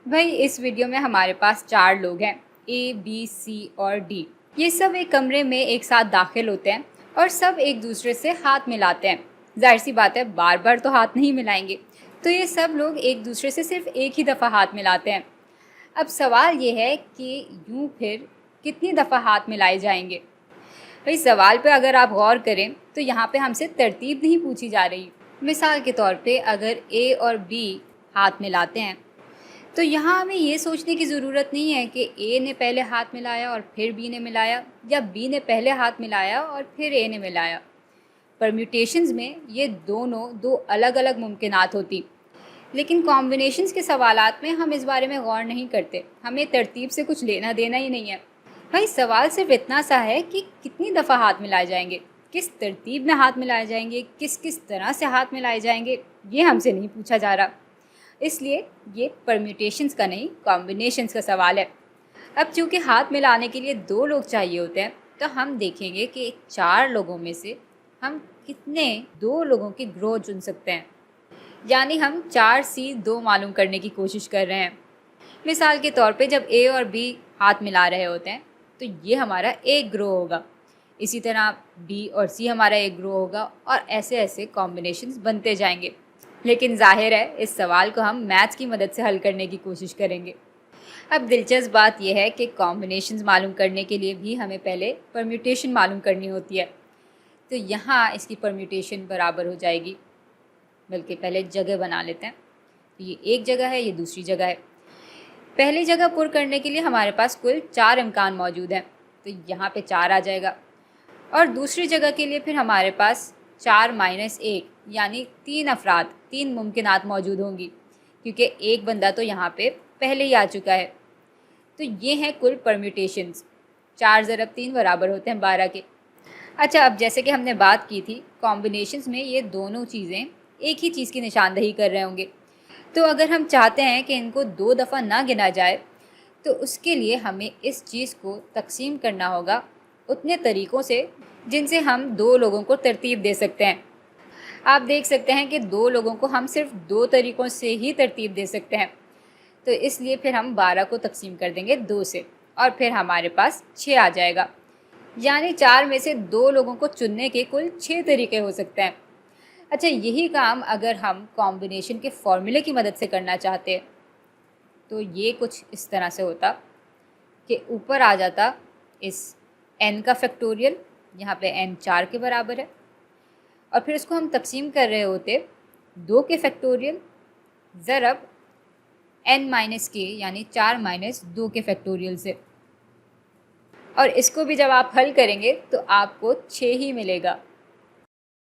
भाई इस वीडियो में हमारे पास 4 लोग हैं, ए बी सी और डी। ये सब एक कमरे में एक साथ दाखिल होते हैं और सब एक दूसरे से हाथ मिलाते हैं। जाहिर सी बात है, बार बार तो हाथ नहीं मिलाएंगे, तो ये सब लोग एक दूसरे से सिर्फ एक ही दफ़ा हाथ मिलाते हैं। अब सवाल ये है कि यूँ फिर कितनी दफ़ा हाथ मिलाए जाएंगे। भाई सवाल पे अगर आप गौर करें तो यहाँ पे हमसे तरतीब नहीं पूछी जा रही। मिसाल के तौर पे अगर ए और बी हाथ मिलाते हैं तो यहाँ हमें ये सोचने की ज़रूरत नहीं है कि ए ने पहले हाथ मिलाया और फिर बी ने मिलाया, या बी ने पहले हाथ मिलाया और फिर ए ने मिलाया। परम्यूटेशंस में ये दोनों दो अलग अलग मुमकिनात होती, लेकिन कॉम्बिनेशंस के सवालात में हम इस बारे में गौर नहीं करते। हमें तरतीब से कुछ लेना देना ही नहीं है। भाई सवाल सिर्फ इतना सा है कि कितनी दफ़ा हाथ मिलाए जाएंगे, किस तरतीब में हाथ मिलाए जाएंगे, किस किस तरह से हाथ मिलाए जाएंगे, ये हमसे नहीं पूछा जा रहा। इसलिए ये परम्यूटेशंस का नहीं, कॉम्बिनेशंस का सवाल है। अब चूँकि हाथ मिलाने के लिए 2 लोग चाहिए होते हैं, तो हम देखेंगे कि 4 लोगों में से हम कितने 2 लोगों की ग्रोथ चुन सकते हैं। यानी हम 4C2 मालूम करने की कोशिश कर रहे हैं। मिसाल के तौर पे जब ए और बी हाथ मिला रहे होते हैं तो ये हमारा एक ग्रो होगा, इसी तरह बी और सी हमारा एक ग्रो होगा, और ऐसे ऐसे कॉम्बिनेशंस बनते जाएंगे। लेकिन जाहिर है इस सवाल को हम मैथ्स की मदद से हल करने की कोशिश करेंगे। अब दिलचस्प बात यह है कि कॉम्बिनेशंस मालूम करने के लिए भी हमें पहले परम्यूटेशन मालूम करनी होती है। तो यहाँ इसकी परम्यूटेशन बराबर हो जाएगी, बल्कि पहले जगह बना लेते हैं। तो ये एक जगह है, ये दूसरी जगह है। पहली जगह पुर करने के लिए हमारे पास कुल 4 इम्कान मौजूद हैं, तो यहाँ पे 4 आ जाएगा। और दूसरी जगह के लिए फिर हमारे पास 4 - 1 यानी 3 अफराद, 3 मुमकिनात मौजूद होंगी, क्योंकि एक बंदा तो यहाँ पे पहले ही आ चुका है। तो ये हैं कुल परम्यूटेशंस। 4 × 3 बराबर होते हैं 12 के। अच्छा, अब जैसे कि हमने बात की थी, कॉम्बिनेशंस में ये दोनों चीज़ें एक ही चीज़ की निशानदही कर रहे होंगे। तो अगर हम चाहते हैं कि इनको 2 दफ़ा ना गिना जाए, तो उसके लिए हमें इस चीज़ को तकसीम करना होगा उतने तरीक़ों से जिनसे हम 2 लोगों को तरतीब दे सकते हैं। आप देख सकते हैं कि 2 लोगों को हम सिर्फ 2 तरीक़ों से ही तरतीब दे सकते हैं। तो इसलिए फिर हम 12 को तकसीम कर देंगे 2 से, और फिर हमारे पास 6 आ जाएगा। यानी 4 में से 2 लोगों को चुनने के कुल 6 तरीक़े हो सकते हैं। अच्छा, यही काम अगर हम कॉम्बिनेशन के फॉर्मूले की मदद से करना चाहते हैं तो ये कुछ इस तरह से होता कि ऊपर आ जाता इस n का फैक्टोरियल, यहाँ पे n 4 के बराबर है, और फिर इसको हम तकसीम कर रहे होते 2 के फैक्टोरियल ज़रब n - k यानी 4 - 2 के फैक्टोरियल से। और इसको भी जब आप हल करेंगे तो आपको 6 ही मिलेगा।